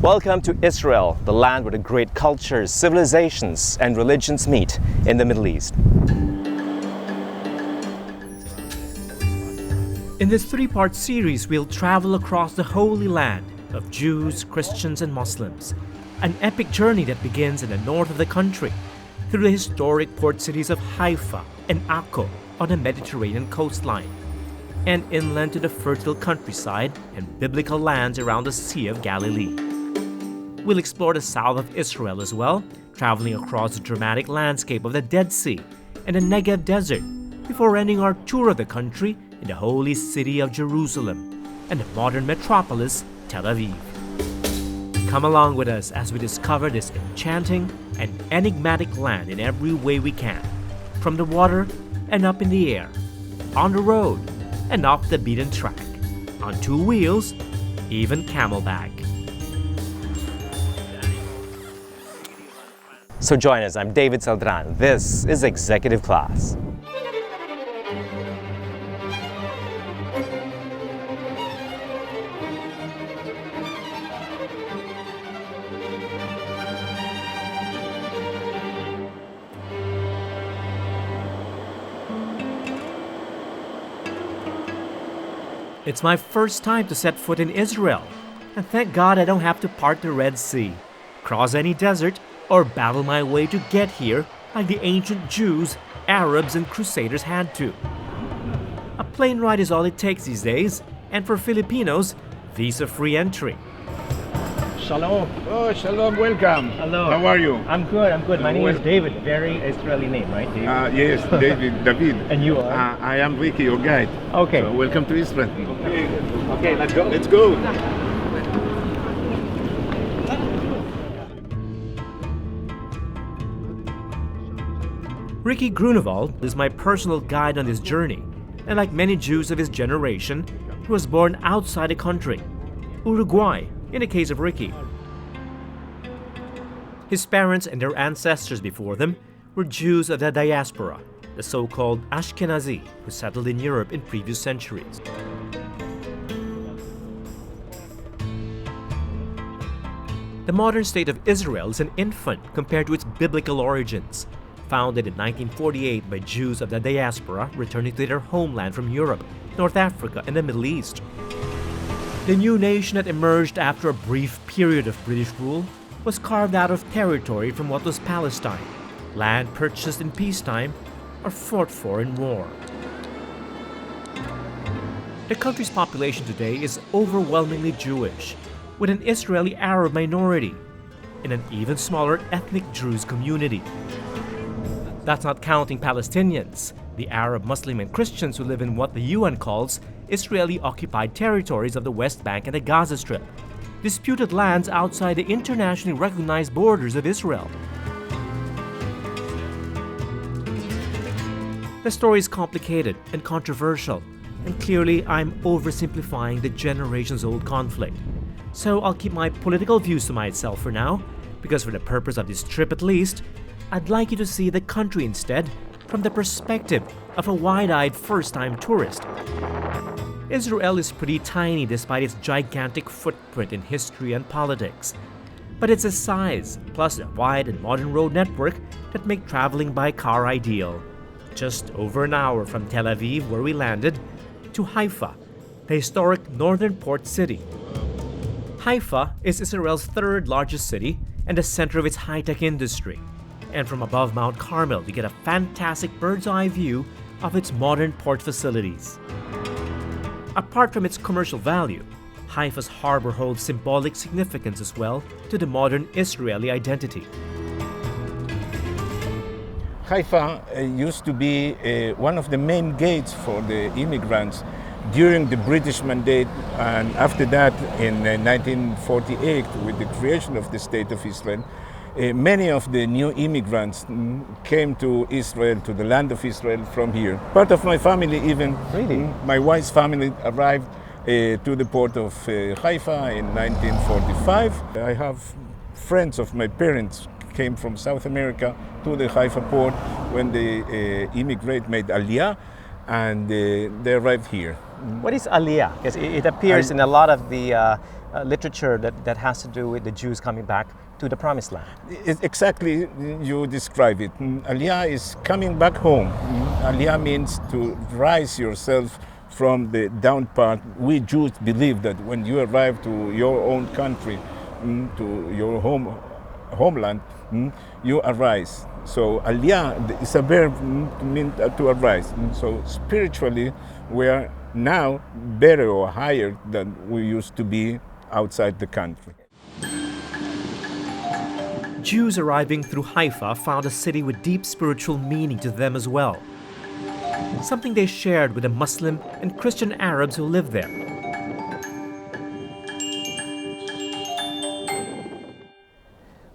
Welcome to Israel, the land where the great cultures, civilizations, and religions meet in the Middle East. In this three-part series, we'll travel across the Holy Land of Jews, Christians, and Muslims. An epic journey that begins in the north of the country, through the historic port cities of Haifa and Akko on the Mediterranean coastline, and inland to the fertile countryside and biblical lands around the Sea of Galilee. We'll explore the south of Israel as well, traveling across the dramatic landscape of the Dead Sea and the Negev Desert, before ending our tour of the country in the holy city of Jerusalem and the modern metropolis, Tel Aviv. Come along with us as we discover this enchanting and enigmatic land in every way we can, from the water and up in the air, on the road and off the beaten track, on two wheels, even camelback. So join us, I'm David Celdran. This is Executive Class. It's my first time to set foot in Israel, and thank God I don't have to part the Red Sea, cross any desert, or battle my way to get here like the ancient Jews, Arabs, and Crusaders had to. A plane ride is all it takes these days, and for Filipinos, visa-free entry. Shalom. Oh, shalom, welcome. Hello. How are you? I'm good. My name is David. Very Israeli name, right, David? Yes, David. And you are? I am Ricky, your guide. Okay. So welcome to Israel. Okay, let's go. Let's go. Ricky Grunewald is my personal guide on this journey, and like many Jews of his generation, he was born outside the country, Uruguay, in the case of Ricky. His parents and their ancestors before them were Jews of the diaspora, the so-called Ashkenazi, who settled in Europe in previous centuries. The modern state of Israel is an infant compared to its biblical origins, founded in 1948 by Jews of the diaspora returning to their homeland from Europe, North Africa, and the Middle East. The new nation that emerged after a brief period of British rule was carved out of territory from what was Palestine, land purchased in peacetime or fought for in war. The country's population today is overwhelmingly Jewish, with an Israeli Arab minority and an even smaller ethnic Druze community. That's not counting Palestinians, the Arab, Muslim, and Christians who live in what the UN calls Israeli-occupied territories of the West Bank and the Gaza Strip, disputed lands outside the internationally recognized borders of Israel. The story is complicated and controversial, and clearly I'm oversimplifying the generations-old conflict. So I'll keep my political views to myself for now, because for the purpose of this trip at least, I'd like you to see the country instead from the perspective of a wide-eyed first-time tourist. Israel is pretty tiny despite its gigantic footprint in history and politics. But it's its size, plus a wide and modern road network that make traveling by car ideal. Just over an hour from Tel Aviv, where we landed, to Haifa, the historic northern port city. Haifa is Israel's third largest city and the center of its high-tech industry. And from above Mount Carmel, you get a fantastic bird's-eye view of its modern port facilities. Apart from its commercial value, Haifa's harbor holds symbolic significance as well to the modern Israeli identity. Haifa used to be one of the main gates for the immigrants during the British Mandate, and after that, in 1948, with the creation of the State of Israel, many of the new immigrants came to Israel, to the land of Israel from here. Part of my family even, my wife's family arrived to the port of Haifa in 1945. I have friends of my parents came from South America to the Haifa port when they made Aliyah, and they arrived here. What is Aliyah? Because it appears in a lot of the literature that has to do with the Jews coming back to the Promised Land. Exactly, you describe it. Aliyah is coming back home. Aliyah means to rise yourself from the down part. We Jews believe that when you arrive to your own country, to your homeland, you arise. So Aliyah is a verb to mean to arise. So spiritually, we are now better or higher than we used to be outside the country. Jews arriving through Haifa found a city with deep spiritual meaning to them as well, something they shared with the Muslim and Christian Arabs who lived there.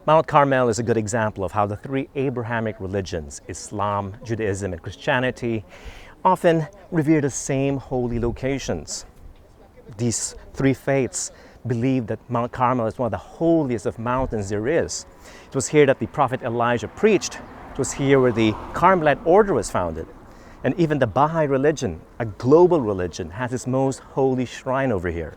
Mount Carmel is a good example of how the three Abrahamic religions, Islam, Judaism, and Christianity, often revere the same holy locations. These three faiths believe that Mount Carmel is one of the holiest of mountains there is. It was here that the prophet Elijah preached. It was here where the Carmelite order was founded. And even the Baha'i religion, a global religion, has its most holy shrine over here.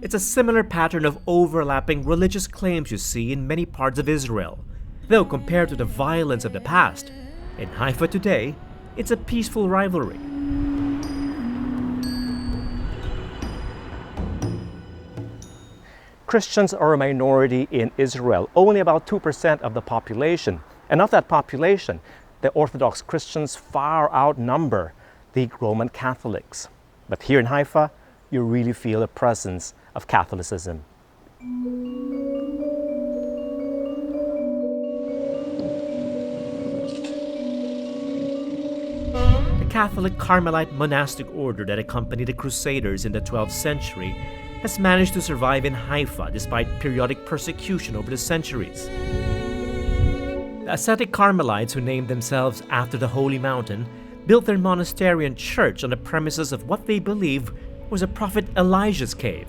It's a similar pattern of overlapping religious claims you see in many parts of Israel. Though compared to the violence of the past, in Haifa today, it's a peaceful rivalry. Christians are a minority in Israel, only about 2% of the population. And of that population, the Orthodox Christians far outnumber the Roman Catholics. But here in Haifa, you really feel the presence of Catholicism. The Catholic Carmelite monastic order that accompanied the Crusaders in the 12th century has managed to survive in Haifa despite periodic persecution over the centuries. The ascetic Carmelites, who named themselves after the Holy Mountain, built their monastery and church on the premises of what they believe was a prophet Elijah's cave.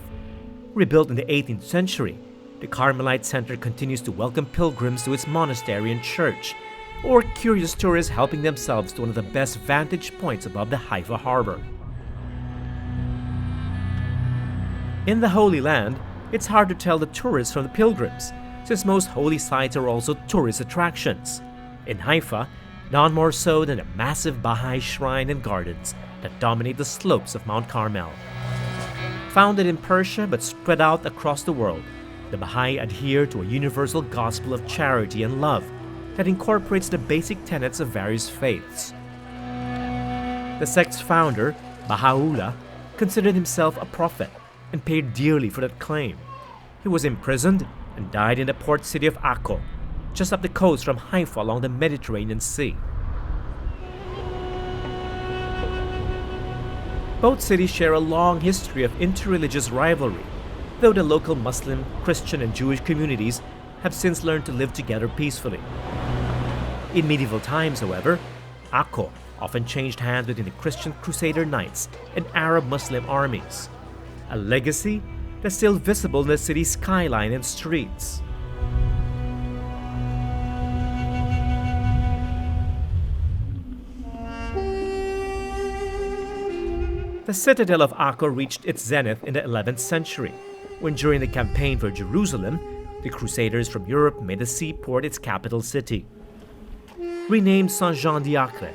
Rebuilt in the 18th century, the Carmelite Center continues to welcome pilgrims to its monastery and church, or curious tourists helping themselves to one of the best vantage points above the Haifa harbor. In the Holy Land, it's hard to tell the tourists from the pilgrims, since most holy sites are also tourist attractions. In Haifa, none more so than the massive Baha'i shrine and gardens that dominate the slopes of Mount Carmel. Founded in Persia but spread out across the world, the Baha'i adhere to a universal gospel of charity and love that incorporates the basic tenets of various faiths. The sect's founder, Baha'u'llah, considered himself a prophet and paid dearly for that claim. He was imprisoned and died in the port city of Akko, just up the coast from Haifa along the Mediterranean Sea. Both cities share a long history of interreligious rivalry, though the local Muslim, Christian, and Jewish communities have since learned to live together peacefully. In medieval times, however, Akko often changed hands between the Christian Crusader knights and Arab-Muslim armies, a legacy that's still visible in the city's skyline and streets. The citadel of Akko reached its zenith in the 11th century, when during the campaign for Jerusalem, the Crusaders from Europe made the seaport its capital city. Renamed Saint-Jean-d'Acre,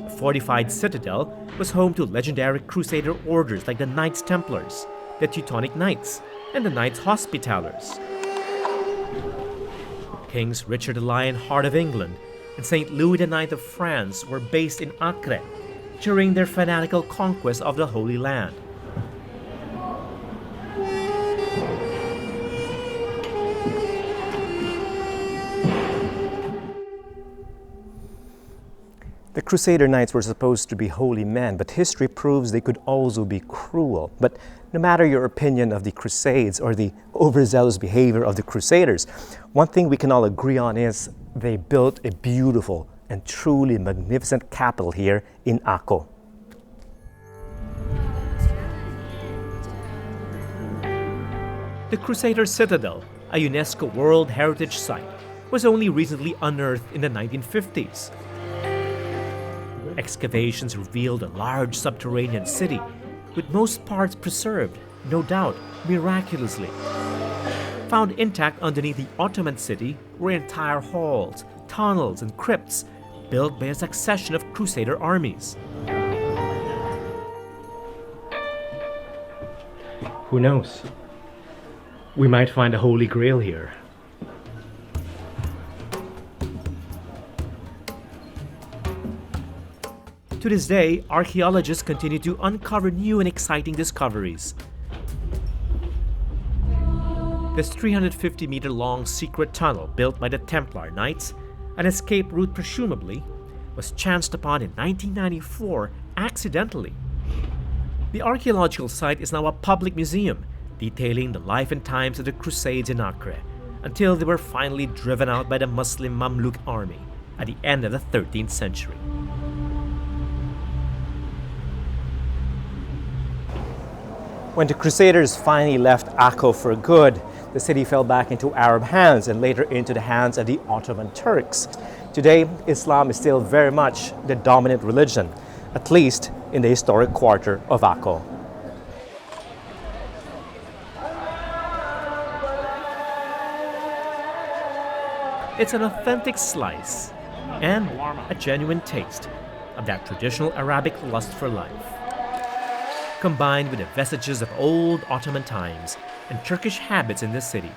a fortified citadel was home to legendary Crusader orders like the Knights Templars, the Teutonic Knights, and the Knights Hospitallers. Kings Richard the Lionheart of England and St. Louis IX of France were based in Acre during their fanatical conquest of the Holy Land. The Crusader Knights were supposed to be holy men, but history proves they could also be cruel. But no matter your opinion of the Crusades or the overzealous behavior of the Crusaders, one thing we can all agree on is they built a beautiful and truly magnificent capital here in Akko. The Crusader Citadel, a UNESCO World Heritage Site, was only recently unearthed in the 1950s. Excavations revealed a large subterranean city, with most parts preserved, no doubt miraculously. Found intact underneath the Ottoman city were entire halls, tunnels, and crypts built by a succession of Crusader armies. Who knows? We might find a holy grail here. To this day, archaeologists continue to uncover new and exciting discoveries. This 350-meter-long secret tunnel built by the Templar Knights, an escape route presumably, was chanced upon in 1994 accidentally. The archaeological site is now a public museum detailing the life and times of the Crusades in Accra until they were finally driven out by the Muslim Mamluk army at the end of the 13th century. When the Crusaders finally left Akko for good, the city fell back into Arab hands and later into the hands of the Ottoman Turks. Today, Islam is still very much the dominant religion, at least in the historic quarter of Akko. It's an authentic slice and a genuine taste of that traditional Arabic lust for life, combined with the vestiges of old Ottoman times and Turkish habits in this city.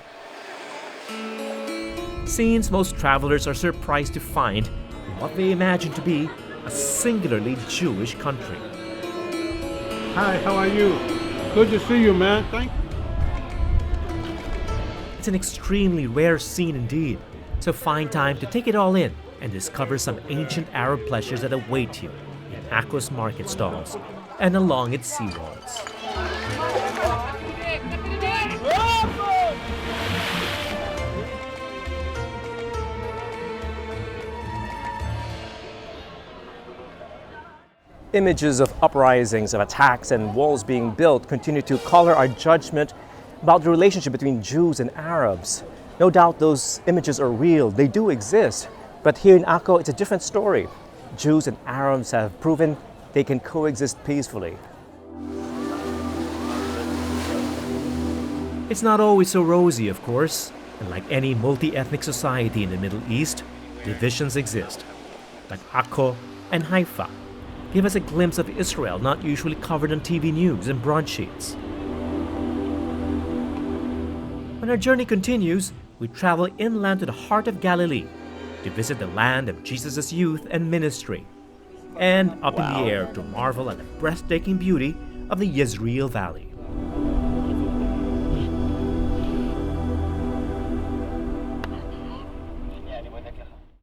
Scenes most travelers are surprised to find in what they imagine to be a singularly Jewish country. Hi, how are you? Good to see you, man. Thank you. It's an extremely rare scene indeed, so find time to take it all in and discover some ancient Arab pleasures that await you in Akko's market stalls and along its seawalls. Images of uprisings, of attacks, and walls being built continue to color our judgment about the relationship between Jews and Arabs. No doubt those images are real, they do exist, but here in Akko it's a different story. Jews and Arabs have proven they can coexist peacefully. It's not always so rosy, of course, and like any multi-ethnic society in the Middle East, divisions exist. But Akko and Haifa give us a glimpse of Israel not usually covered on TV news and broadsheets. When our journey continues, we travel inland to the heart of Galilee to visit the land of Jesus' youth and ministry, and up in the air to marvel at the breathtaking beauty of the Yezreel Valley.